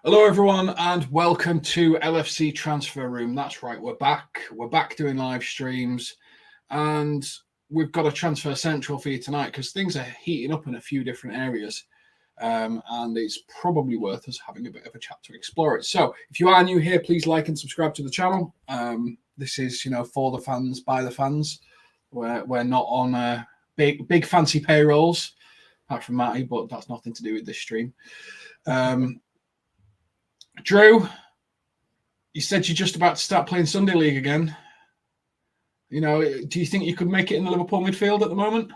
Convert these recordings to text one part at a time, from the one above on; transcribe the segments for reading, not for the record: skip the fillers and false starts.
Hello, everyone, and welcome to LFC Transfer Room. That's right, we're back. We're back doing live streams, and we've got a transfer central for you tonight because things are heating up in a few different areas, and it's probably worth us having a bit of a chat to explore it. So, if you are new here, please like and subscribe to the channel. This is, for the fans, by the fans. We're not on big fancy payrolls, apart from Matty, but that's nothing to do with this stream. Drew, you said you're just about to start playing Sunday League again. Do you think you could make it in the Liverpool midfield at the moment?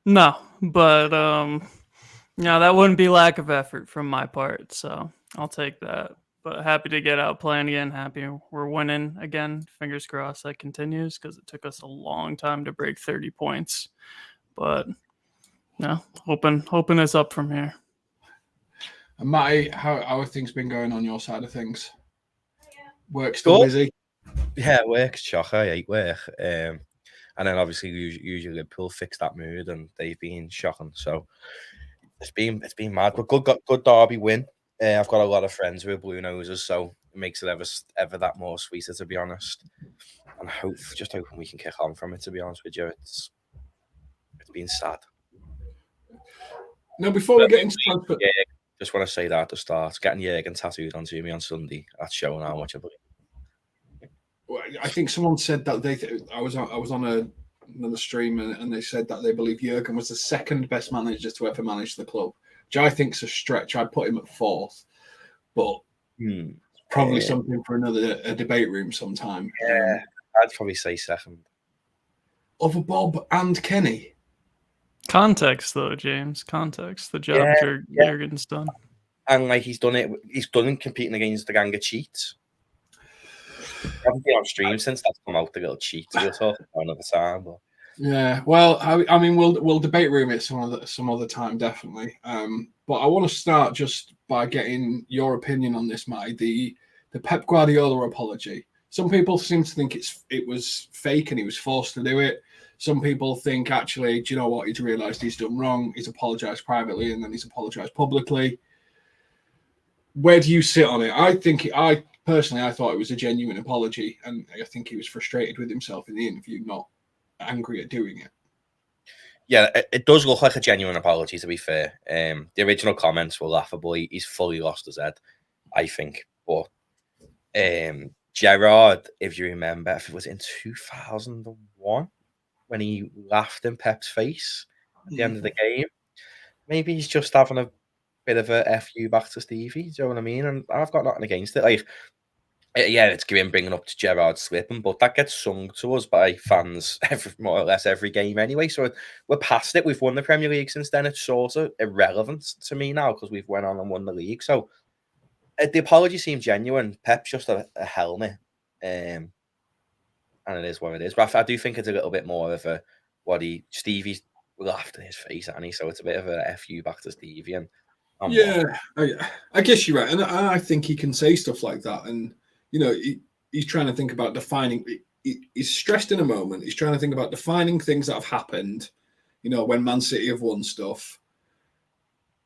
No, but that wouldn't be lack of effort from my part, so I'll take that. But happy to get out playing again. Happy we're winning again. Fingers crossed that continues because it took us a long time to break 30 points. But hoping it's up from here. And Matty, how have things been going on your side of things? Work still busy? Yeah, work's shocker. I hate work. And then obviously usually Liverpool fix that mood, and they've been shocking. So it's been mad. But good derby win. I've got a lot of friends who are blue noses, so it makes it ever that more sweeter, to be honest. And hoping we can kick on from it. To be honest with you, it's been sad. Now, before we get into transfer, just want to say that at the start, getting Jurgen tattooed onto me on Sunday, that's showing how much I believe. Well, I think someone said that I was on another stream and they said that they believe Jurgen was the second best manager to ever manage the club, which I think's a stretch. I'd put him at fourth, but probably something for a debate room sometime. Yeah, I'd probably say second. Over Bob and Kenny. Context, though, James. Context. The job Jurgen's done. And he's done it competing against the gang of cheats. I haven't been on stream since that's come out, the little cheat. We'll talk about another time. But... Yeah, well, I mean, we'll debate room it some other time, definitely. But I want to start just by getting your opinion on this, Matty. The Pep Guardiola apology. Some people seem to think it was fake and he was forced to do it. Some people think, actually, do you know what? He's realised he's done wrong. He's apologised privately and then he's apologised publicly. Where do you sit on it? I personally thought it was a genuine apology, and I think he was frustrated with himself in the interview, not angry at doing it. Yeah, it does look like a genuine apology, to be fair. The original comments were laughable. He's fully lost his head, I think. But Gerrard, if you remember, if it was in 2001, when he laughed in Pep's face at the end of the game, maybe he's just having a bit of a FU back to Stevie. Do you know what I mean? And I've got nothing against it. It's grim bringing up to Gerrard slipping, but that gets sung to us by fans more or less every game anyway. So we're past it. We've won the Premier League since then. It's sort of irrelevant to me now because we've went on and won the league. So the apology seemed genuine. Pep's just a helmet. And it is what it is. But I do think it's a little bit more of Stevie's laughed in his face, and so it's a bit of a FU back to Stevie. And I guess you're right. And I think he can say stuff like that. And, he's trying to think about defining. He's stressed in a moment. He's trying to think about defining things that have happened, when Man City have won stuff.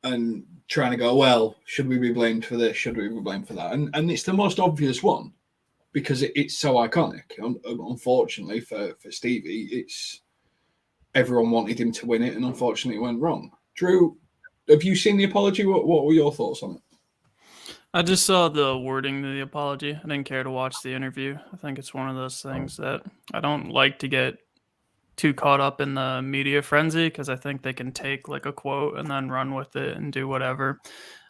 And trying to go, well, should we be blamed for this? Should we be blamed for that? And it's the most obvious one. Because it's so iconic. Unfortunately for Stevie, everyone wanted him to win it, and unfortunately it went wrong. Drew, have you seen the apology? What were your thoughts on it? I just saw the wording of the apology. I didn't care to watch the interview. I think it's one of those things that I don't like to get too caught up in the media frenzy because I think they can take like a quote and then run with it and do whatever.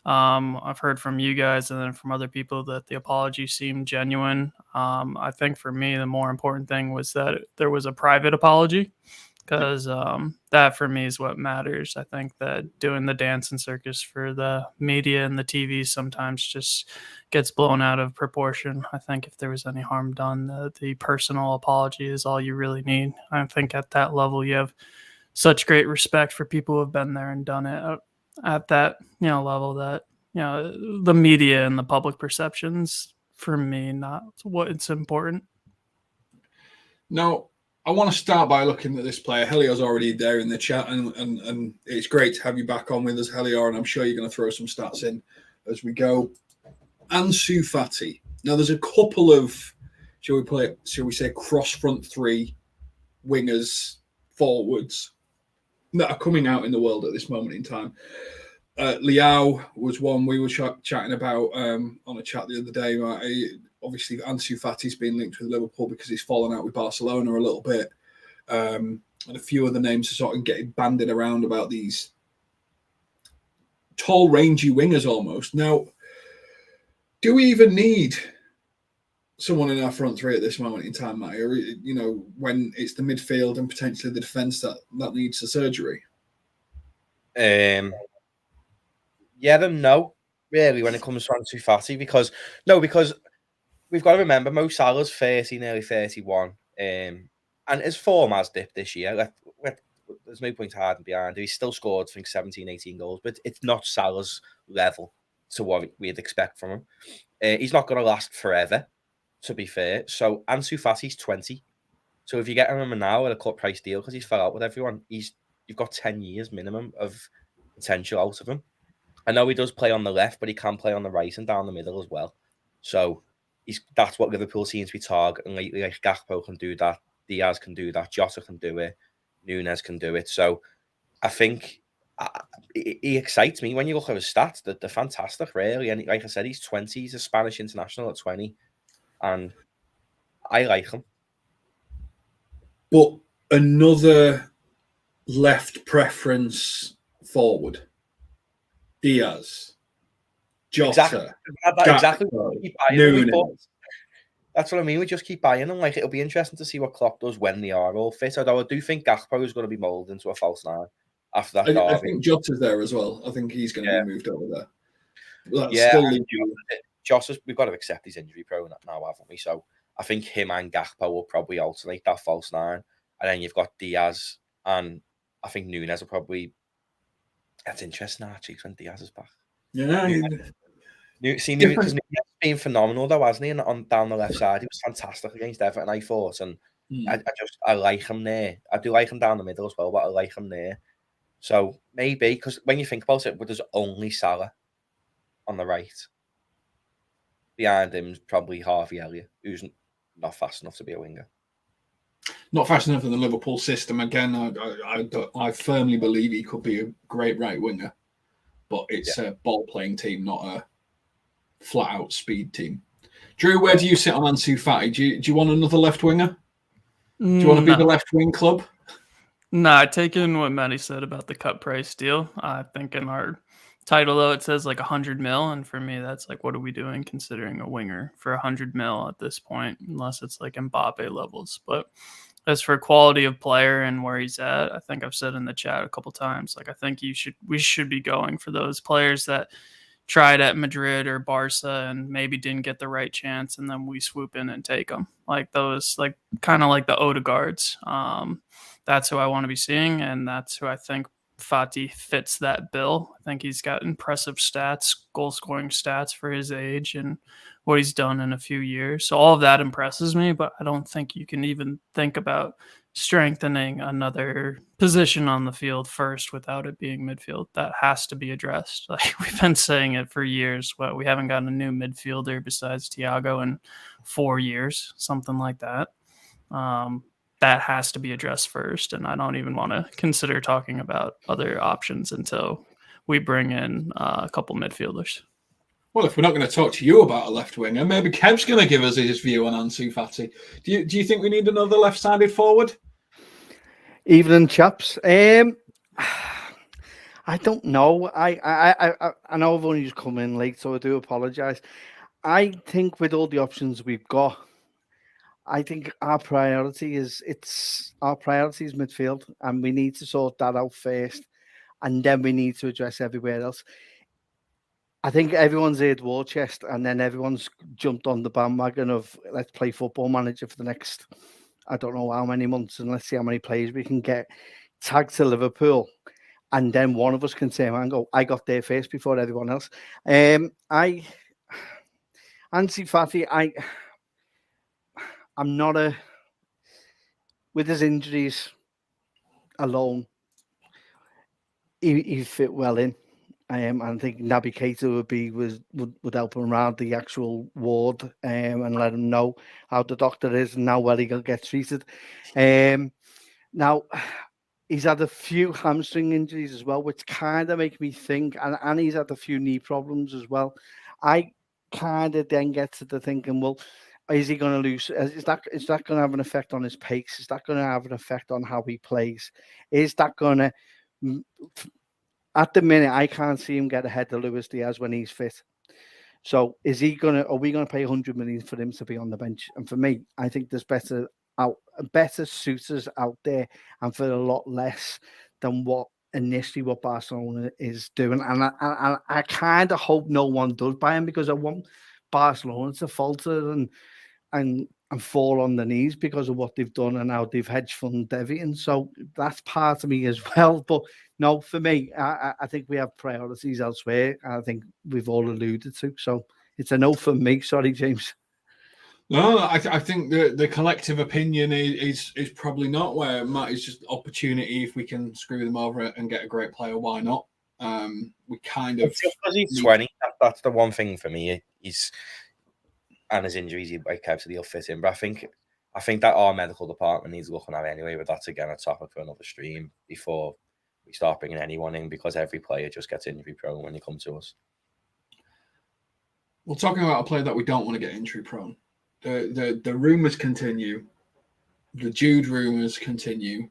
I've heard from you guys and then from other people that the apology seemed genuine. I think for me, the more important thing was that there was a private apology because that for me is what matters. I think that doing the dance and circus for the media and the TV sometimes just gets blown out of proportion. I think if there was any harm done, the personal apology is all you really need. I think at that level, you have such great respect for people who have been there and done it at that level that the media and the public perceptions for me not what's important. Now, I want to start by looking at this player. Helior's already there in the chat, and it's great to have you back on with us, Helior, and I'm sure you're going to throw some stats in as we go. Ansu Fati. Now, there's a couple of, shall we say, cross front three wingers, forwards that are coming out in the world at this moment in time. Liao was one we were chatting about on a chat the other day. Obviously, Ansu Fati's been linked with Liverpool because he's fallen out with Barcelona a little bit. And a few other names are sort of getting banded around about these tall, rangy wingers almost. Now, do we even need someone in our front three at this moment in time, Matty? Or, when it's the midfield and potentially the defence that needs the surgery? Yeah and no, really, when it comes to Ansu Fati, because we've got to remember Mo Salah's 30, nearly 31, and his form has dipped this year. There's no point hiding behind it. He's still scored, I think, 17, 18 goals, but it's not Salah's level to what we'd expect from him. He's not going to last forever, to be fair. So Ansu Fati's 20. So if you get him now at a cut price deal because he's fell out with everyone, you've got 10 years minimum of potential out of him. I know he does play on the left, but he can play on the right and down the middle as well. So that's what Liverpool seems to be targeting lately. Like Gakpo can do that, Diaz can do that, Jota can do it, Nunes can do it. So I think he excites me when you look at his stats. They're fantastic, really. And like I said, he's 20. He's a Spanish international at 20, and I like him. But another left preference forward. Diaz, Jota, exactly. Nunes. That's what I mean. We just keep buying them. Like, it'll be interesting to see what Klopp does when they are all fit. Although I do think Gakpo is going to be moulded into a false nine after that. I think Jota's there as well. I think he's going to be moved over there. But Jota's, we've got to accept he's injury prone now, haven't we? So I think him and Gakpo will probably alternate that false nine, and then you've got Diaz and I think Nunes will probably. That's interesting, actually, when Diaz is back. Yeah. Nunes has been phenomenal, though, hasn't he? And on down the left side, he was fantastic against Everton, I thought. And I like him there. I do like him down the middle as well, but I like him there. So maybe, because when you think about it, there's only Salah on the right. Behind him is probably Harvey Elliott, who's not fast enough to be a winger. Not fast enough in the Liverpool system. Again, I firmly believe he could be a great right winger, but it's a ball-playing team, not a flat-out speed team. Drew, where do you sit on Ansu Fati? Do you want another left winger? Do you want to be the left wing club? No, taking what Matty said about the cut price deal. I think in our title, though, it says like 100 mil. And for me, that's like, what are we doing considering a winger for 100 mil at this point, unless it's like Mbappe levels. But as for quality of player and where he's at, I think I've said in the chat a couple times, like, I think we should be going for those players that tried at Madrid or Barca and maybe didn't get the right chance, and then we swoop in and take them. Like those, like kind of like the Odegaards. That's who I want to be seeing, and that's who I think Fati fits that bill. I think he's got impressive stats, goal-scoring stats for his age and what he's done in a few years. So all of that impresses me, but I don't think you can even think about strengthening another position on the field first without it being midfield. That has to be addressed. Like, we've been saying it for years, but we haven't gotten a new midfielder besides Thiago in 4 years, something like that. That has to be addressed first, and I don't even want to consider talking about other options until we bring in a couple midfielders. Well, if we're not going to talk to you about a left winger, maybe Kev's going to give us his view on Ansu Fati. Do you think we need another left-sided forward? Evening, chaps. I don't know. I know I've only just come in late, so I do apologise. I think with all the options we've got, I think our priority is midfield, and we need to sort that out first, and then we need to address everywhere else. I think everyone's heard war chest, and then everyone's jumped on the bandwagon of let's play Football Manager for the next, I don't know how many months, and let's see how many players we can get tagged to Liverpool. And then one of us can say, and go, I got there first before everyone else. Ansu Fati, I'm not with his injuries alone, he fit well in. I think Naby Keita would help him around the actual ward and let him know how the doctor is and now where he will get treated. Now, he's had a few hamstring injuries as well, which kind of make me think, and he's had a few knee problems as well. I kind of then get to the thinking, well, is he going to lose? Is that going to have an effect on his pace? Is that going to have an effect on how he plays? Is that going to... At the minute, I can't see him get ahead of Luis Diaz when he's fit. So are we going to pay 100 million for him to be on the bench? And for me, I think there's better suitors out there and for a lot less than what Barcelona is doing. And I kind of hope no one does buy him, because I want Barcelona to falter and fall on the knees because of what they've done and how they've hedge fund Devian. So that's part of me as well. But no, for me, I think we have priorities elsewhere. I think we've all alluded to. So it's a no for me. Sorry, James. No, I think the collective opinion is probably not, where Matt is just opportunity. If we can screw them over and get a great player, why not? We kind of... Because he's 20, that's the one thing for me. And his injuries, like Kev said, he'll fit in. But I think that our medical department needs looking at anyway. But that's again a topic for another stream before we start bringing anyone in, because every player just gets injury prone when they come to us. Well, talking about a player that we don't want to get injury prone, the rumours continue, the Jude rumours continue,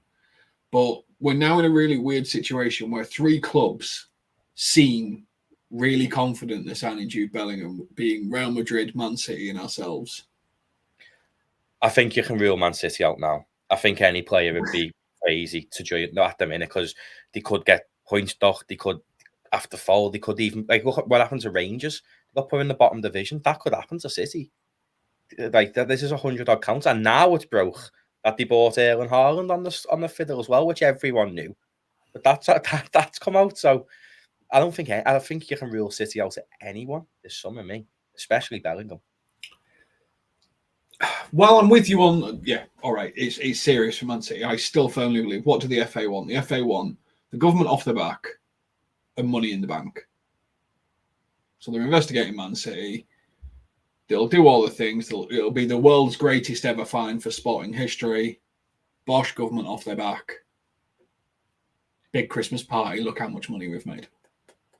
but we're now in a really weird situation where 3 clubs seem really confident they're signing Jude Bellingham, being Real Madrid, Man City, and ourselves. I think you can rule Man City out now. I think any player would be crazy to join at the minute, because they could get points docked, they could have to fall, they could even, like, look at what happened to Rangers. They got put in the bottom division. That could happen to City. Like, this is 100-odd counts, and now it's broke that they bought Erling Haaland on the fiddle as well, which everyone knew. But that's come out, so I think you can rule City out to anyone this summer, me, especially Bellingham. Well, I'm with you on, yeah, all right, it's serious for Man City. I still firmly believe, what do the FA want? The FA want the government off the back and money in the bank. So they're investigating Man City. They'll do all the things. It'll be the world's greatest ever fine for sporting history. Bosh, government off their back. Big Christmas party. Look how much money we've made.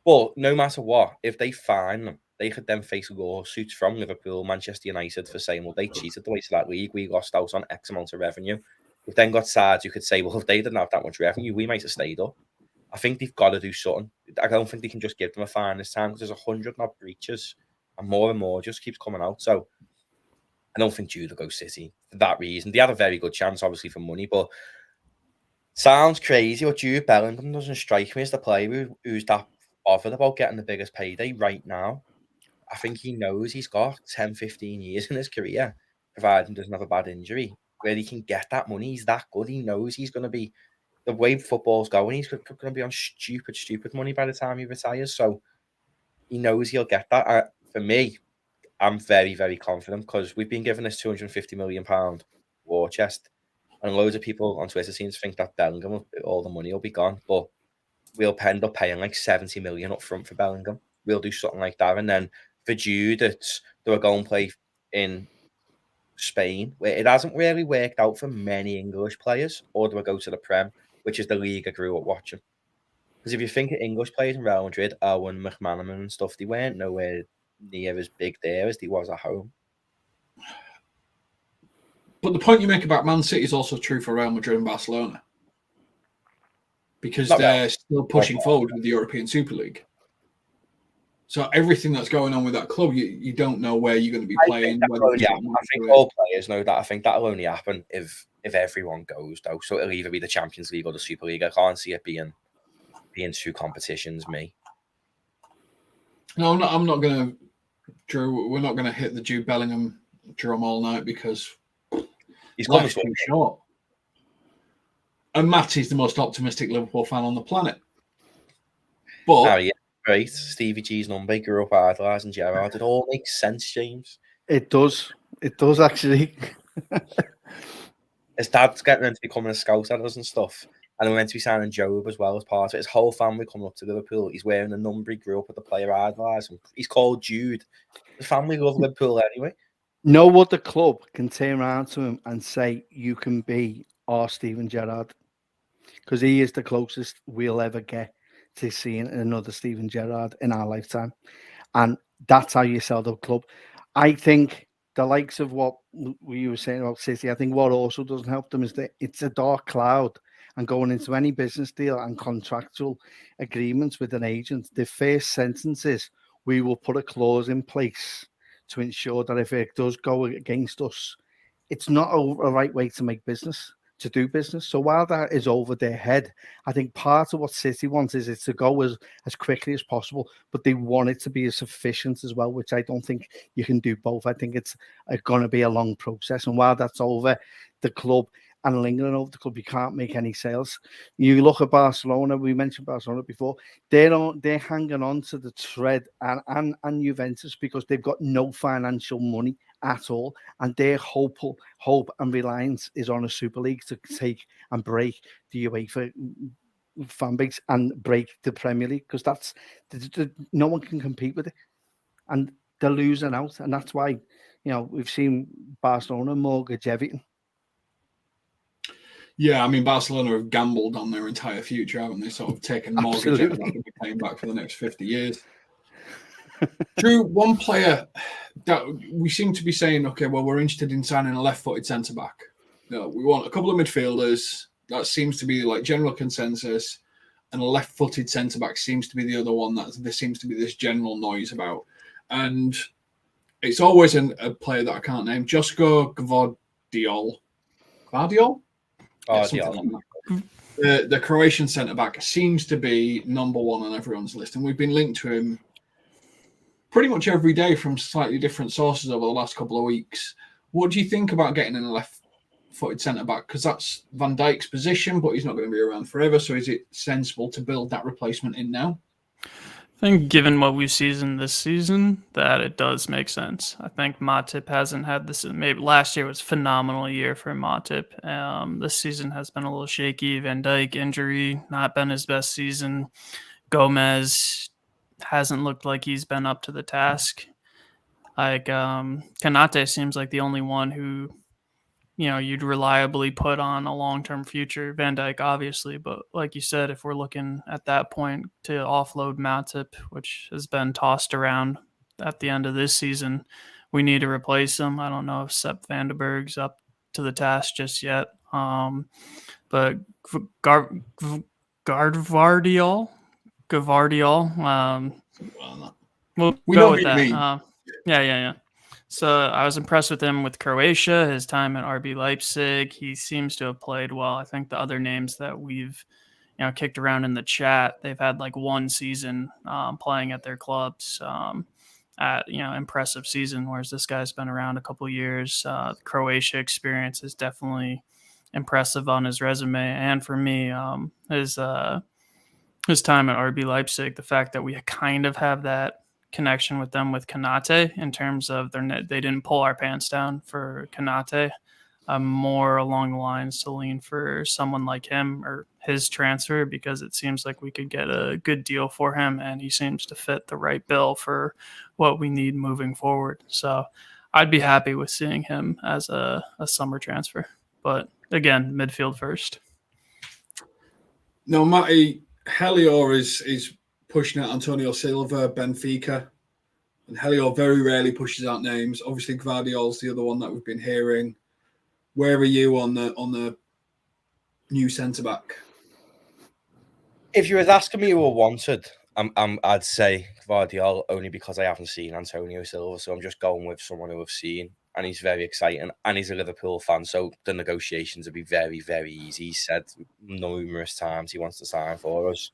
Well, no matter what, if they fine them, they could then face lawsuits from Liverpool, Manchester United for saying, well, they cheated the way to that league. We lost out on X amount of revenue. We've then got sides who could say, well, if they didn't have that much revenue, we might have stayed up. I think they've got to do something. I don't think they can just give them a fine this time, because there's 100-odd breaches and more just keeps coming out. So I don't think Jude will go City for that reason. They had a very good chance, obviously, for money, but sounds crazy. But Jude Bellingham doesn't strike me as the player who's that bothered about getting the biggest payday right now. I think he knows he's got 10, 15 years in his career, providing he doesn't have a bad injury, where he can get that money. He's that good. He knows he's going to be, the way football's going, he's going to be on stupid money by the time he retires. So he knows he'll get that. For me, I'm very, very confident, because we've been given this £250 million war chest, and loads of people on Twitter seem to think that Bellingham, all the money will be gone, but we'll end up paying like 70 million up front for Bellingham. We'll do something like that, and then for Jude, do I go and play in Spain, where it hasn't really worked out for many English players, or do I go to the Prem, which is the league I grew up watching? Because if you think of English players in Real Madrid, Owen, McManaman and stuff, they weren't nowhere near as big there as they was at home. But the point you make about Man City is also true for Real Madrid and Barcelona, because they're still pushing forward with the European Super League. So everything that's going on with that club, you don't know where you're going to be playing. I think all players know that. I think that'll only happen if everyone goes, though. So it'll either be the Champions League or the Super League. I can't see it being 2 competitions, me. No, I'm not going to, Drew. We're not going to hit the Jude Bellingham drum all night, because he's life's too short. And Matty's the most optimistic Liverpool fan on the planet. But yeah. Great. Stevie G's number, grew up idolising Gerrard. It all makes sense, James. It does. It does, actually. His dad's getting into becoming a scout at us and stuff. And we're meant to be signing Job as well as part of it. His whole family coming up to Liverpool. He's wearing the number he grew up with, the player idolised. He's called Jude. The family love Liverpool anyway. No other club can turn around to him and say, you can be our Steven Gerrard. Because he is the closest we'll ever get to seeing another Steven Gerrard in our lifetime. And that's how you sell the club. I think the likes of what we were saying about City, I think what also doesn't help them is that it's a dark cloud. And going into any business deal and contractual agreements with an agent, the first sentence is, we will put a clause in place to ensure that if it does go against us, it's not a right way to make business, to do business. So while that is over their head, I think part of what City wants is it to go as quickly as possible, but they want it to be as efficient as well, which I don't think you can do both. I think it's going to be a long process. And while that's over the club and lingering over the club, you can't make any sales. You look at Barcelona, we mentioned Barcelona before, they're hanging on to the thread and Juventus because they've got no financial money at all, and their hope and reliance is on a Super League to take and break the UEFA fan base and break the Premier League, because that's no one can compete with it, and they're losing out, and that's why we've seen Barcelona mortgage everything. Yeah, I mean, Barcelona have gambled on their entire future, haven't they? Sort of taken mortgage out and be paying back for the next 50 years. Drew, one player that we seem to be saying, okay, well, we're interested in signing a left-footed centre-back. No, we want a couple of midfielders. That seems to be like general consensus. And a left-footed centre-back seems to be the other one that there seems to be this general noise about. And it's always a player that I can't name. JOSKO GVARDIOL. Guardiol? Yeah, something like that. The Croatian centre-back seems to be number one on everyone's list. And we've been linked to him pretty much every day from slightly different sources over the last couple of weeks. What do you think about getting in a left-footed centre-back? Because that's Van Dijk's position, but he's not going to be around forever. So is it sensible to build that replacement in now? I think given what we've seen this season, that it does make sense. I think Matip hasn't had this. Maybe last year was a phenomenal year for Matip. This season has been a little shaky. Van Dijk injury, not been his best season. Gomez hasn't looked like he's been up to the task. Like Konate seems like the only one who, you'd reliably put on a long-term future. Van Dijk, obviously, but like you said, if we're looking at that point to offload Matip, which has been tossed around at the end of this season, we need to replace him. I don't know if Sepp Vandenberg's up to the task just yet. But Gvardiol. We'll go with that. Yeah. So I was impressed with him with Croatia, his time at RB Leipzig. He seems to have played well. I think the other names that we've kicked around in the chat, they've had like one season playing at their clubs at impressive season, whereas this guy's been around a couple of years. The Croatia experience is definitely impressive on his resume, and for me, his time at RB Leipzig, the fact that we kind of have that connection with them with Konate in terms of they didn't pull our pants down for Konate. I'm more along the lines to lean for someone like him or his transfer, because it seems like we could get a good deal for him, and he seems to fit the right bill for what we need moving forward. So I'd be happy with seeing him as a summer transfer. But again, midfield first. No, Matty, Helior is pushing out Antonio Silva, Benfica, and Helior very rarely pushes out names. Obviously, Gvardiol's the other one that we've been hearing. Where are you on the new centre back? If you were asking me who I wanted, I'd say Gvardiol, only because I haven't seen Antonio Silva, so I'm just going with someone who I've seen, and he's very exciting, and he's a Liverpool fan, so the negotiations would be very, very easy. He said numerous times he wants to sign for us.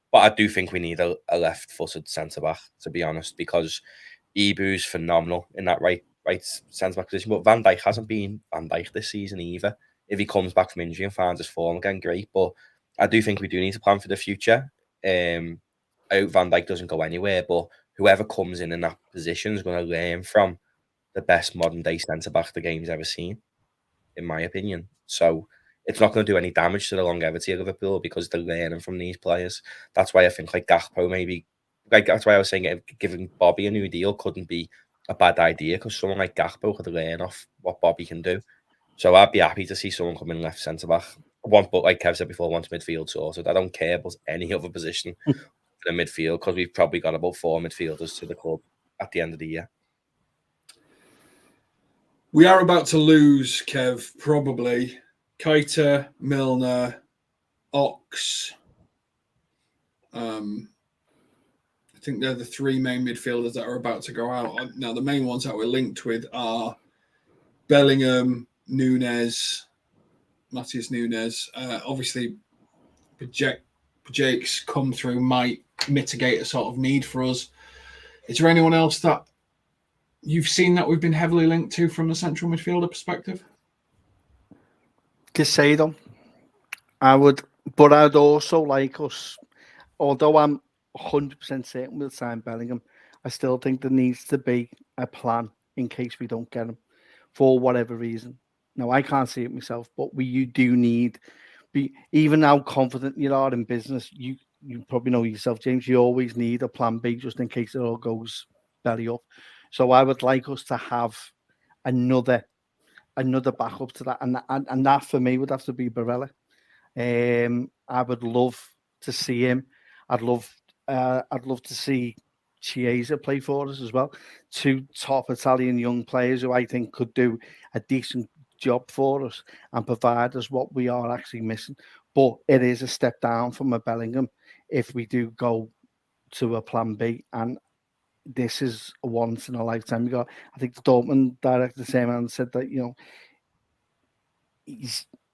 But I do think we need a left-footed centre-back, to be honest, because Ibu's phenomenal in that right centre-back position. But Van Dijk hasn't been Van Dijk this season either. If he comes back from injury and finds his form again, great. But I do think we do need to plan for the future. I hope Van Dijk doesn't go anywhere, but whoever comes in that position is going to learn from the best modern-day centre-back the game's ever seen, in my opinion. So it's not going to do any damage to the longevity of Liverpool because they're learning from these players. That's why I think like Gakpo maybe, like that's why I was saying giving Bobby a new deal couldn't be a bad idea because someone like Gakpo could learn off what Bobby can do. So I'd be happy to see someone come in left centre back. But like Kev said before, once midfield sorted, I don't care about any other position for the midfield because we've probably got about 4 midfielders to the club at the end of the year. We are about to lose, Kev, probably. Keita, Milner, Ox. I think they're the 3 main midfielders that are about to go out. Now, the main ones that we're linked with are Bellingham, Nunes, Matheus Nunes. Obviously, Pajak's come through might mitigate a sort of need for us. Is there anyone else that you've seen that we've been heavily linked to from the central midfielder perspective? Casado. But I'd also like us, although I'm 100% certain we'll sign Bellingham, I still think there needs to be a plan in case we don't get him for whatever reason. Now, I can't see it myself, but you do need, even how confident you are in business, you probably know yourself, James, you always need a plan B just in case it all goes belly up. So I would like us to have another backup to that, and that for me would have to be Barella. I would love to see him. I'd love to see Chiesa play for us as well. 2 top Italian young players who I think could do a decent job for us and provide us what we are actually missing. But it is a step down from a Bellingham if we do go to a plan B, and this is a once in a lifetime. I think the Dortmund director said that you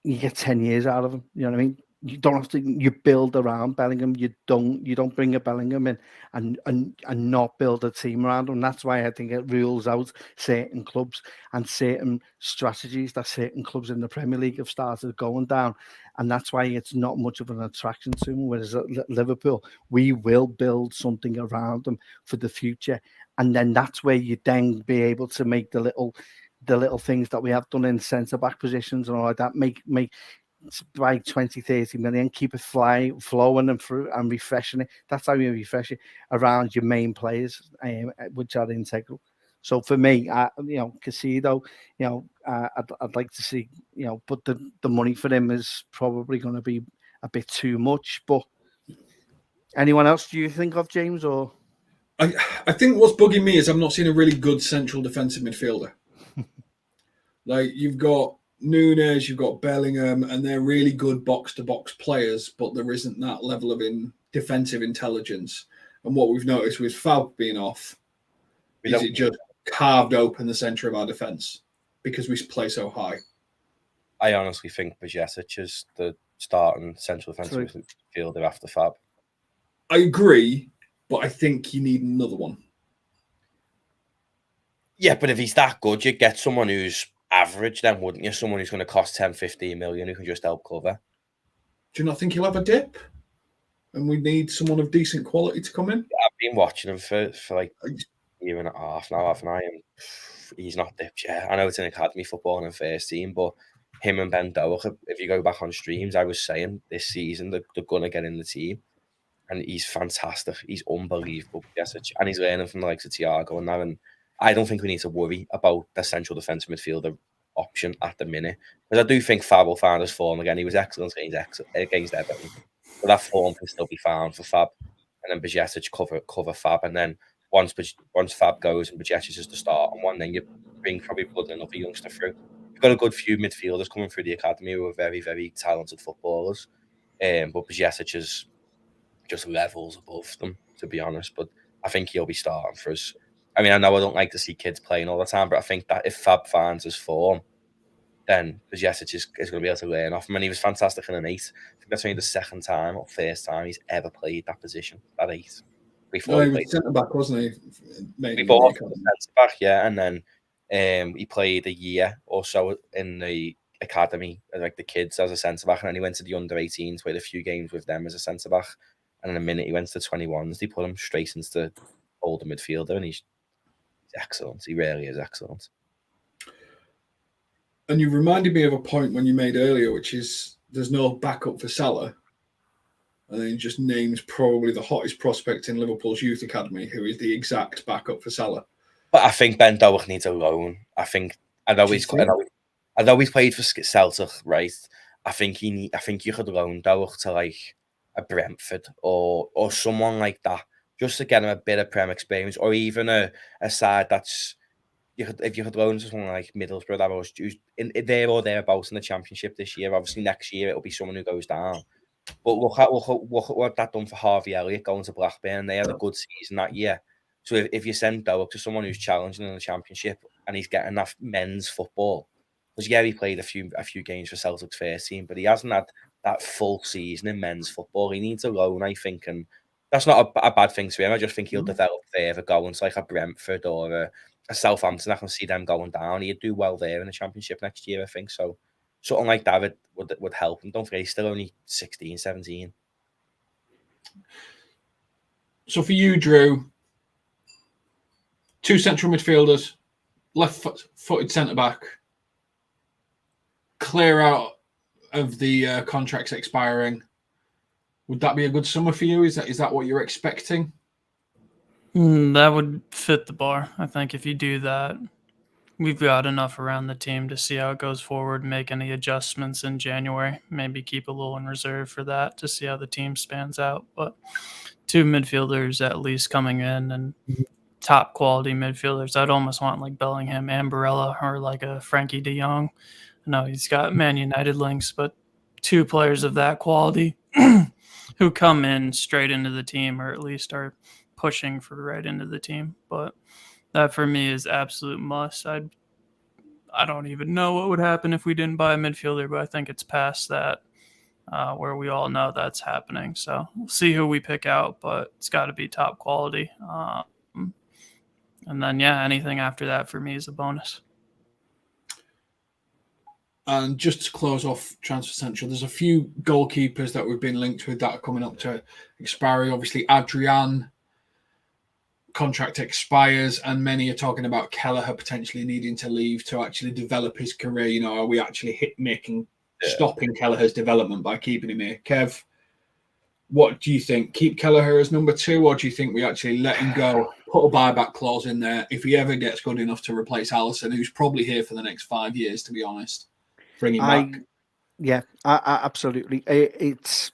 get 10 years out of him. You know what I mean? You don't have to. You build around Bellingham. You don't bring a Bellingham in and not build a team around him. That's why I think it rules out certain clubs and certain strategies that certain clubs in the Premier League have started going down, and that's why it's not much of an attraction to him. Whereas at Liverpool, we will build something around them for the future, and then that's where you then be able to make the little things that we have done in centre back positions and all like that, make by 20, 30 million, keep it flowing and through and refreshing it. That's how you refresh it around your main players, which are integral. So for me, Casado, I'd like to see, but the money for him is probably going to be a bit too much. But anyone else do you think of, James? Or I think what's bugging me is I'm not seeing a really good central defensive midfielder. Like, you've got Nunes, you've got Bellingham, and they're really good box-to-box players, but there isn't that level of defensive intelligence. And what we've noticed with Fab being off is it just carved open the centre of our defence because we play so high. I honestly think Bajcetic is the starting central defensive midfielder after Fab. I agree, but I think you need another one. Yeah, but if he's that good, you'd get someone who's average then, wouldn't you? Someone who's going to cost 10, 15 million who can just help cover. Do you not think he'll have a dip? And we need someone of decent quality to come in? I've been watching him for like a year and a half now, haven't I? And he's not dipped yet. I know it's an academy football and first team, but him and Ben Doak, if you go back on streams, I was saying this season they're going to get in the team. And he's fantastic. He's unbelievable. Yes, and he's learning from the likes of Thiago and that. And I don't think we need to worry about the central defensive midfielder option at the minute. Because I do think Fab will find his form again. He was excellent against Everton. But that form can still be found for Fab. And then Bajcetic cover Fab. And then once Fab goes and Bajcetic is the start on one, then you bring probably blood and another youngster through. You've got a good few midfielders coming through the academy who are very, very talented footballers. But Bajcetic is just levels above them, to be honest. But I think he'll be starting for us. I mean, I know I don't like to see kids playing all the time, but I think that if Fab finds his form, then Bajcetic is going to be able to learn off him. And he was fantastic in an 8. I think that's only the second time or first time he's ever played that position, that 8. Before he was centre back, wasn't he? Before centre back, yeah. And then he played a year or so in the academy, like the kids, as a centre back, and then he went to the under 18s, played a few games with them as a centre back. And in a minute, he went to 21s. They put him straight into the older midfielder, and he's excellent. He really is excellent. And you reminded me of a point when you made earlier, which is there's no backup for Salah. And then he just names probably the hottest prospect in Liverpool's youth academy, who is the exact backup for Salah. But I think Ben Doak needs a loan. I know he's played for Celtic, right? I think you could loan Doak to like a Brentford or someone like that, just to get him a bit of Prem experience, or even a side that's if you could loan to someone like Middlesbrough that was in there or thereabouts in the Championship this year. Obviously, next year it'll be someone who goes down. But look at what that done for Harvey Elliott going to Blackburn. They had a good season that year. So if you send Doak to someone who's challenging in the Championship and he's getting that men's football, because he played a few games for Celtic's first team, but he hasn't had that full season in men's football. He needs a loan, I think, and that's not a bad thing to him. I just think he'll develop further, going to like a Brentford or a Southampton. I can see them going down. He'd do well there in the Championship next year, I think. So something like that would help. And don't forget, he's still only 16, 17. So for you, Drew, 2 central midfielders, left-footed centre-back, clear out of the contracts expiring. Would that be a good summer for you? Is that what you're expecting? That would fit the bar. I think if you do that, we've got enough around the team to see how it goes forward, make any adjustments in January, maybe keep a little in reserve for that to see how the team spans out. But 2 midfielders at least coming in and top quality midfielders. I'd almost want like Bellingham and Barella or like a Frankie de Jong. No, he's got Man United links, but 2 players of that quality who come in straight into the team, or at least are pushing for right into the team. But that for me is absolute must. I don't even know what would happen if we didn't buy a midfielder, but I think it's past that where we all know that's happening. So we'll see who we pick out, but it's got to be top quality. And then, anything after that for me is a bonus. And just to close off Transfer Central, there's a few goalkeepers that we've been linked with that are coming up to expiry. Obviously, Adrian contract expires, and many are talking about Kelleher potentially needing to leave to actually develop his career. You know, are we actually stopping Kelleher's development by keeping him here? Kev, what do you think? Keep Kelleher as number 2, or do you think we actually let him go, put a buyback clause in there if he ever gets good enough to replace Alisson, who's probably here for the next 5 years, to be honest? Bring him back. Yeah, I absolutely. It's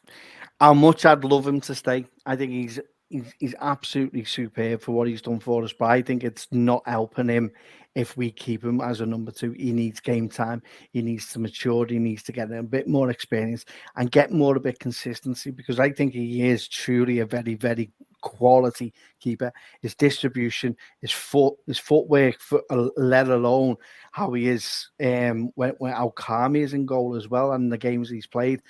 how much I'd love him to stay. I think he's absolutely superb for what he's done for us, but I think it's not helping him if we keep him as a number 2. He needs game time. He needs to mature. He needs to get a bit more experience and get more a bit consistency, because I think he is truly a very, very quality keeper. His distribution, his footwork, let alone how he is, when how calm he is in goal as well, and the games he's played.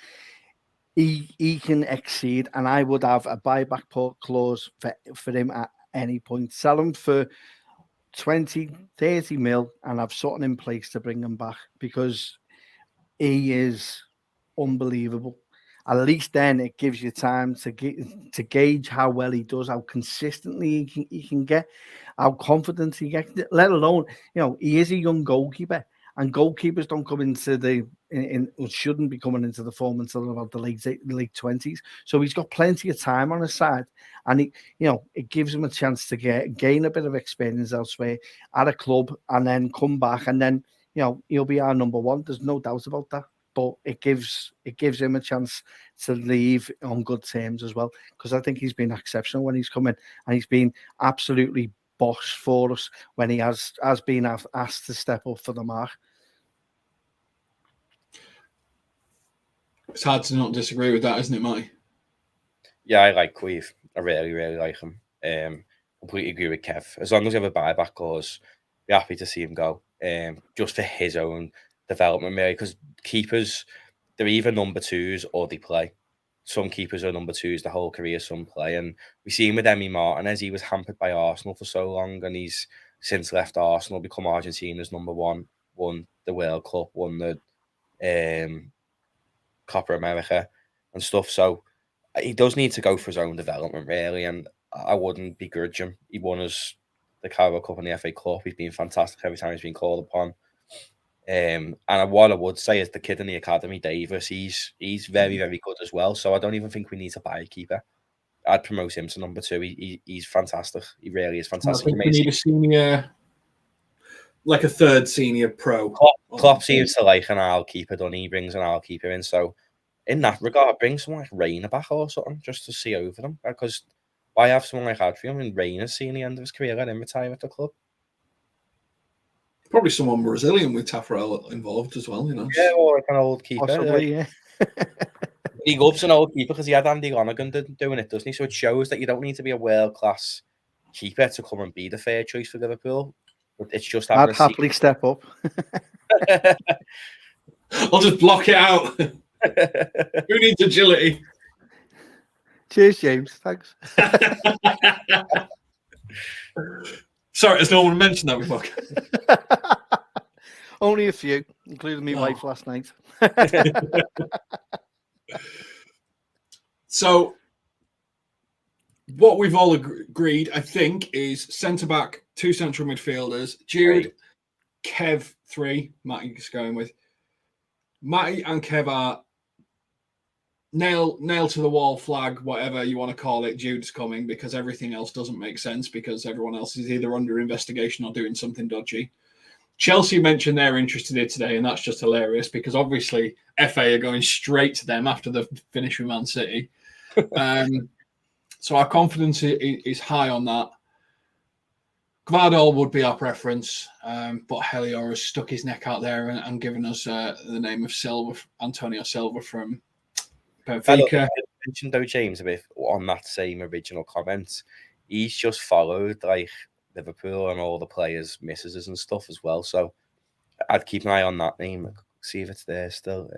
He can exceed, and I would have a buyback clause for him at any point. Sell him for 20, 30 mil, and have something in place to bring him back, because he is unbelievable. At least then it gives you time to gauge how well he does, how consistently he can get, how confident he gets. Let alone, he is a young goalkeeper, and goalkeepers don't come into shouldn't be coming into the form until about the late 20s. So he's got plenty of time on his side, and it gives him a chance to gain a bit of experience elsewhere at a club, and then come back, and then he'll be our number 1. There's no doubt about that. But it gives him a chance to leave on good terms as well, because I think he's been exceptional when he's come in, and he's been absolutely boss for us when he has been asked to step up for the mark. It's hard to not disagree with that, isn't it, Matty? Yeah, I like Queeve. I really, really like him. Completely agree with Kev. As long as you have a buyback clause, be happy to see him go. Just for his own development, really, because keepers, they're either number 2s or they play. Some keepers are number 2s the whole career, some play. And we see him with Emi Martinez. He was hampered by Arsenal for so long, and he's since left Arsenal, become Argentina's number 1, won the World Cup, won the Copa America and stuff. So he does need to go for his own development, really, and I wouldn't begrudge him. He won us the Carabao Cup and the FA Cup. He's been fantastic every time he's been called upon. And what I would say is the kid in the academy, Davis, he's very, very good as well. So I don't even think we need to buy a keeper. I'd promote him to number 2. He's fantastic. He really is I fantastic. think we need a senior, like a third senior pro. Klopp seems to like an Al keeper, doesn't he? He brings an Al keeper in. So in that regard, bring someone like Reina back or something just to see over them. Because why have someone like Hadfield? I mean, Reina's seen the end of his career, let him retire at the club. Probably someone Brazilian with Tafarel involved as well, you know. Yeah, or like an old keeper. Possibly, yeah. He loves an old keeper because he had Andy Lonergan doing it, doesn't he? So it shows that you don't need to be a world-class keeper to come and be the fair choice for Liverpool. But it's just I'd happily step up. I'll just block it out. Who needs agility? Cheers, James. Thanks. Sorry, has no one mentioned that before? Only a few, including my wife last night. So, what we've all agreed, I think, is centre-back, 2 central midfielders, Jude, Kev, 3, Matty's going with. Matty and Kev are nail to the wall flag, whatever you want to call it. Jude's coming because everything else doesn't make sense because everyone else is either under investigation or doing something dodgy. Chelsea mentioned they're interested in today, and that's just hilarious because obviously FA are going straight to them after the finish with Man City. So our confidence is high on that. Gvardiol would be our preference, but Helior has stuck his neck out there and given us the name of Antonio Silva from Benfica. I mentioned though, James, a bit on that same original comment. He's just followed like Liverpool and all the players' misses and stuff as well. So I'd keep an eye on that name. See if it's there still.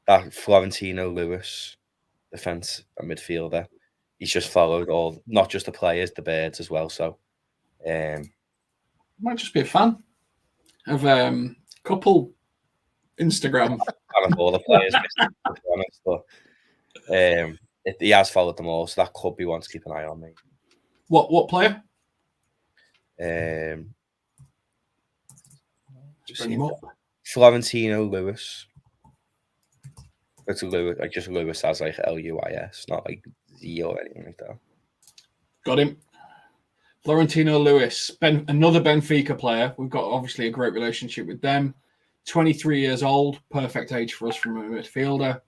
That Florentino Lewis, defence and midfielder. He's just followed all, not just the players, the birds as well. So might just be a fan of couple Instagram. Fan of all the players, to be honest, but he has followed them all, so that could be one to keep an eye on. Mate. What player? Just bring him up. Florentino Lewis. It's Lewis, like just Lewis as like Luis, not like Z or anything like that. Got him. Florentino Lewis, another Benfica player. We've got obviously a great relationship with them. 23 years old, perfect age for us from a midfielder.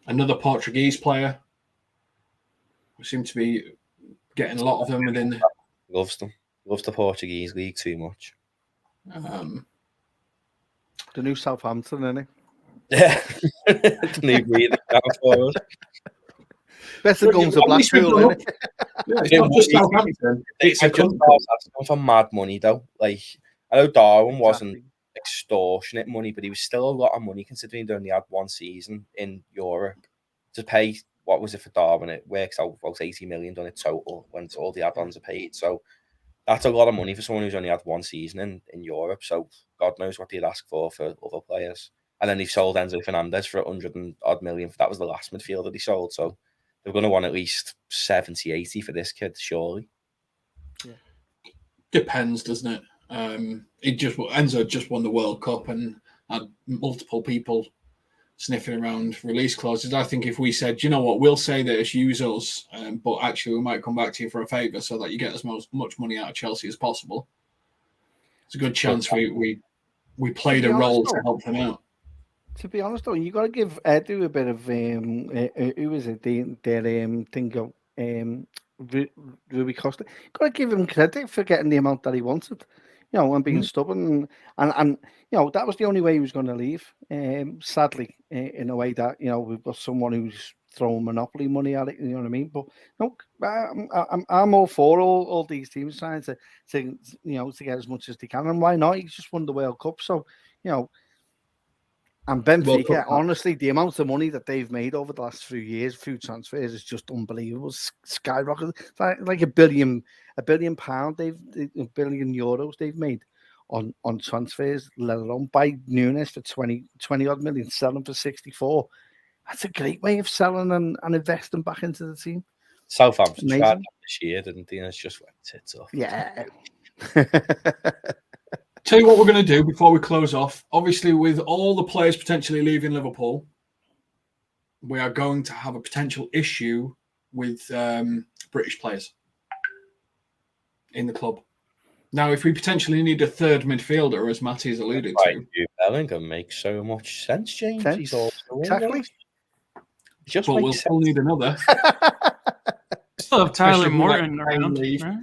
Another Portuguese player. We seem to be getting a lot of them within. Loves them. Loves the Portuguese league too much. The new Southampton, isn't it? Yeah. The new breathing down for us. Better going to Blackpool, isn't it? Yeah, it's not just Southampton. It's a just asking for mad money though. Like I know Darwin wasn't extortionate money, but he was still a lot of money considering he only had one season in Europe. To pay, what was it for Darwin? It works out about 80 million on it total when all the add-ons are paid. So that's a lot of money for someone who's only had one season in Europe. So God knows what they'd ask for other players. And then he sold Enzo Fernandez for 100 and odd million. That was the last midfielder he sold. So they're going to want at least 70, 80 for this kid, surely. Yeah. Depends, doesn't it? Enzo just won the World Cup and had multiple people sniffing around release clauses. I think if we said, you know what, we'll say this, use us, but actually we might come back to you for a favour so that you get as much money out of Chelsea as possible. It's a good chance we played a role to help them out. To be honest, though, you got to give Edu a bit of who is it? Their thing of Rui Costa. Got to give him credit for getting the amount that he wanted, you know, and being stubborn, and you know that was the only way he was going to leave. Sadly, in a way that you know we've got someone who's throwing monopoly money at it. You know what I mean? But no, I'm all for all these teams trying to you know to get as much as they can, and why not? He's just won the World Cup, so you know. And Benfica, honestly, the amount of money that they've made over the last few years through transfers is just unbelievable. Skyrocketed, like £1 billion, £1 billion euros they've made on transfers, let alone buy Nunes for 20 odd million, selling for 64. That's a great way of selling and investing back into the team. Southampton tried that this year, didn't they? And it's just went tits off. Yeah. Tell you what we're going to do before we close off. Obviously, with all the players potentially leaving Liverpool, we are going to have a potential issue with British players in the club. Now, if we potentially need a third midfielder, as Matty's alluded to, Jude Bellingham makes so much sense, James. He's also exactly. Just but we'll makes still sense. need another. Still have Tyler Especially if we let Morton Kane around. leave. Right?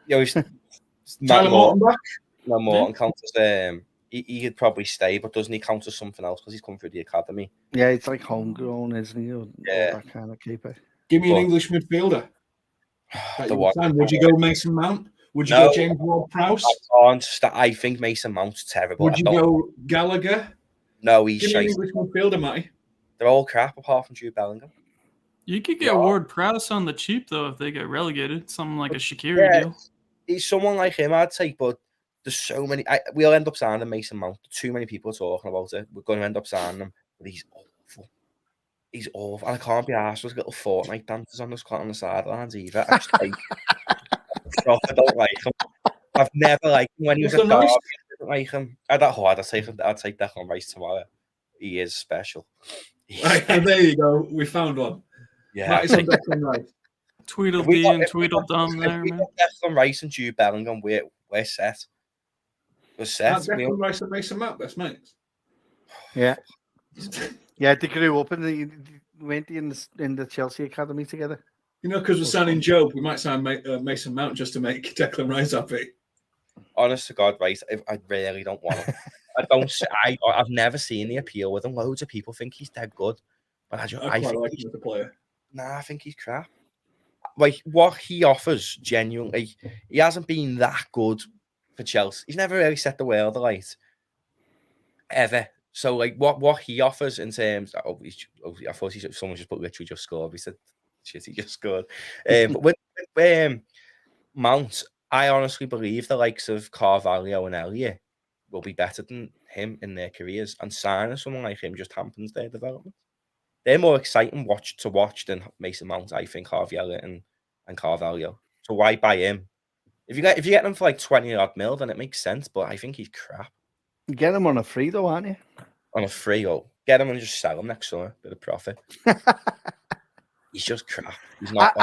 You know, he's Tyler Morton back. No, Morton counts as he could probably stay, but doesn't he count as something else because he's come through the academy? Yeah, it's like homegrown, isn't he? Or that kind of keeper. Give me an English midfielder. Would you go Mason Mount? Would you go James Ward-Prowse? I think Mason Mount's terrible. Would you go Gallagher? No, he's Give me an English midfielder, Matty. They're all crap apart from Jude Bellingham. You could get Ward-Prowse on the cheap though if they get relegated. Something like a Shaqiri deal. He's someone like him, I'd take, but there's so many. We'll end up signing Mason Mount. Too many people are talking about it. We're going to end up signing him, but he's awful. He's awful, and I can't be arsed with little Fortnite dances on the sidelines either. I don't like him. I've never liked him when he was a Derby. I didn't like him. I'd take Declan Rice tomorrow. He is special. There you go. We found one. Yeah, Declan Rice. Tweedledee and Tweedledum there, man. Declan Rice and Jude Bellingham, we're set. We're set. Declan Rice and Mason Mount, best mates. Yeah. Yeah, they grew up went in the Chelsea academy together. You know, because we're signing Job, we might sign Mason Mount just to make Declan Rice happy. Honest to God, right? I really don't want him. I've never seen the appeal with him. Loads of people think he's dead good, but I quite like him as a player. Nah, I think he's crap. Like what he offers, genuinely, he hasn't been that good for Chelsea. He's never really set the world alight, ever. So, like, what he offers in terms, I thought someone just put literally just scored. He said, "Shit, he just scored." But with Mount, I honestly believe the likes of Carvalho and Elliott will be better than him in their careers, and signing someone like him just hampers their development. They're more exciting to watch than Mason Mount, I think, Harvey and Carvalho. So why buy him? If you get them for like 20-odd mil, then it makes sense. But I think he's crap. You get him on a free though, aren't you? On a free, get him and just sell him next summer. Bit of profit. He's just crap. He's not.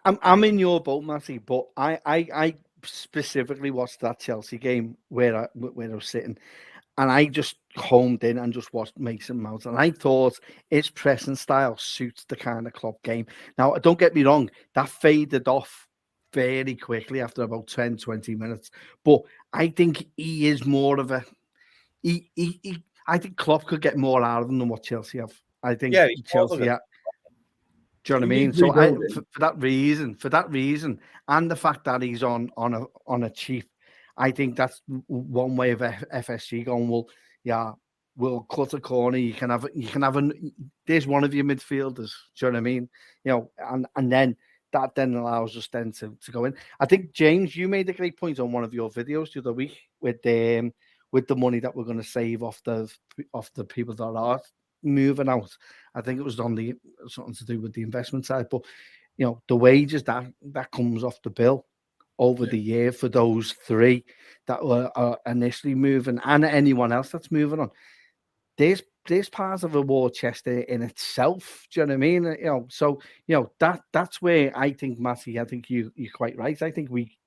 I'm in your boat, Matty, but I specifically watched that Chelsea game where I was sitting, and I just homed in and just watched Mason Mount, and I thought his pressing style suits the kind of club game. Now, don't get me wrong, that faded off very quickly after about 10-20 minutes, but I think he is more of a I think Klopp could get more out of him than what Chelsea have. I think Chelsea. Yeah. Do you know what I mean? So for that reason, and the fact that he's on a cheap, I think that's one way of FSG going. Well, yeah, we'll cut a corner. You can have there's one of your midfielders. Do you know what I mean? You know, and then that then allows us then to go in. I think James, you made a great point on one of your videos the other week with the money that we're going to save off the people that are moving out. I think it was on something to do with the investment side, but you know, the wages that comes off the bill over the year for those three that were initially moving, and anyone else that's moving on, there's part of a war chest there in itself. Do you know what I mean? You know, so you know that's where I think, Matty, I think you're quite right. I think we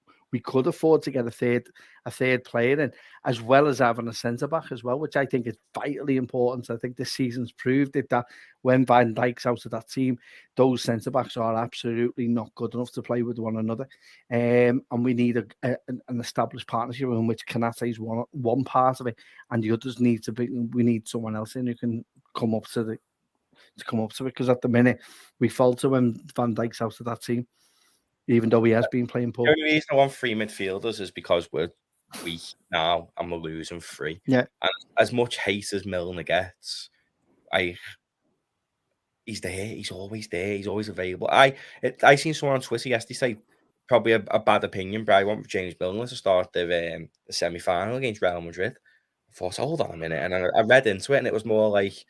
could afford to get a third player in, as well as having a centre back as well, which I think is vitally important. I think this season's proved it, that when Van Dijk's out of that team, those centre backs are absolutely not good enough to play with one another. And we need an established partnership in which Kanate is one part of it, and the others need to be. We need someone else in who can come up to it, because at the minute we falter when Van Dijk's out of that team, even though he has been playing poor. The only reason I want three midfielders is because we're weak now and we're losing three. Yeah. And as much hate as Milner gets, he's there. He's always there. He's always available. I seen someone on Twitter yesterday say probably a bad opinion, but I want James Milner to start the semi-final against Real Madrid. I thought, hold on a minute, and I read into it, and it was more like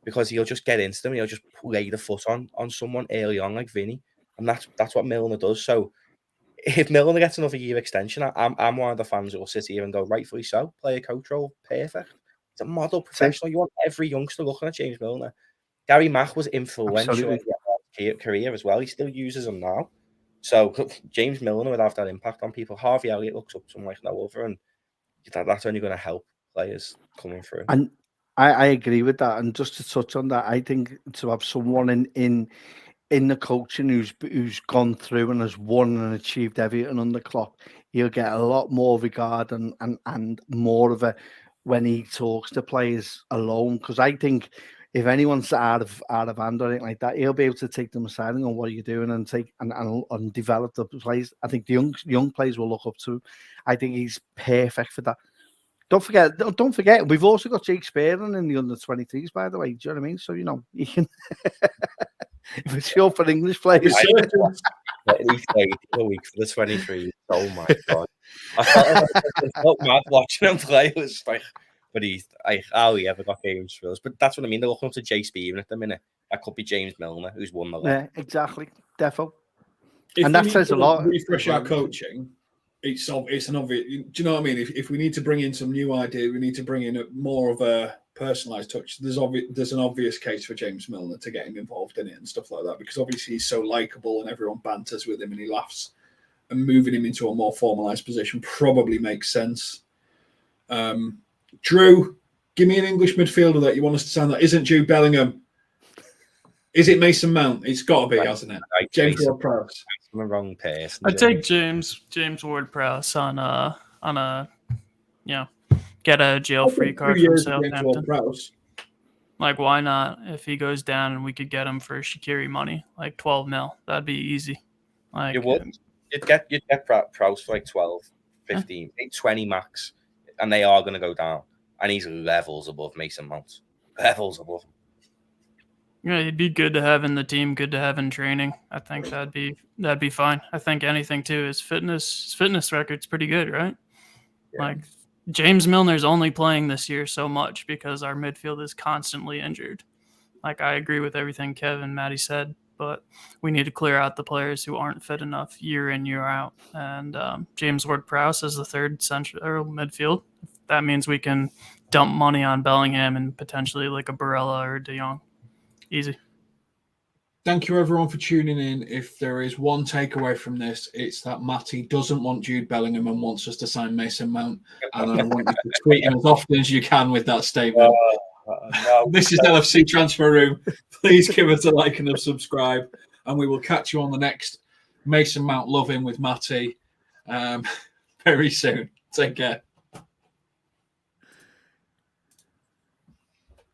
because he'll just get into them, he'll just lay the foot on someone early on, like Vinny. And that's what Milner does. So if Milner gets another year extension, I'm one of the fans who will sit here and go, rightfully so, player coach role, perfect. He's a model professional. You want every youngster looking at James Milner. Gary Mack was influential in his career as well. He still uses him now. So James Milner would have that impact on people. Harvey Elliott looks up to him like no other, and that's only going to help players coming through. And I agree with that. And just to touch on that, I think to have someone in the coaching who's gone through and has won and achieved everything under Klopp, he'll get a lot more regard and more of a when he talks to players alone. Because I think if anyone's out of hand or anything like that, he'll be able to take them aside and go, what are you doing, and take and develop the players. I think the young players will look up to him. I think he's perfect for that. Don't forget, we've also got Jake Spearman in the under-23s, by the way. Do you know what I mean? So, you know, you can, if it's short for English players. He played a week for the 23s. Oh my God. I felt mad watching him play. It was like, but how he ever got games for us. But that's what I mean. They're looking up to Jay Spearman at the minute. That could be James Milner, who's won the league. Yeah, exactly. Defo. And that says a lot. Refresh our coaching. It's an obvious. Do you know what I mean? If we need to bring in some new idea, we need to bring in more of a personalised touch. There's an obvious case for James Milner to get him involved in it and stuff like that, because obviously he's so likeable and everyone banters with him and he laughs, and moving him into a more formalised position probably makes sense. Drew, give me an English midfielder that you want us to sign that isn't Jude Bellingham. Is it Mason Mount? It's got to be, hasn't it? James Ward-Prowse. I'm the wrong person. I'd take James Ward-Prowse on a get a jail-free card from Southampton. Like, why not? If he goes down and we could get him for Shaqiri money, like 12 mil, that'd be easy. Like, you would. You'd get Prowse for like 12, 15, 20 max, and they are going to go down. And he's levels above Mason Mount. Levels above him. Yeah, he'd be good to have in the team, good to have in training. I think that'd be fine. I think anything too. His fitness record's pretty good, right? Yeah. Like, James Milner's only playing this year so much because our midfield is constantly injured. Like, I agree with everything Kev and Matty said, but we need to clear out the players who aren't fit enough year in, year out. And James Ward-Prowse is the third central midfield. That means we can dump money on Bellingham and potentially like a Barella or De Jong. Easy. Thank you, everyone, for tuning in. If there is one takeaway from this, it's that Matty doesn't want Jude Bellingham and wants us to sign Mason Mount. And I want you to tweet him as often as you can with that statement. No. This is LFC Transfer Room. Please give us a like and a subscribe. And we will catch you on the next Mason Mount Loving with Matty very soon. Take care.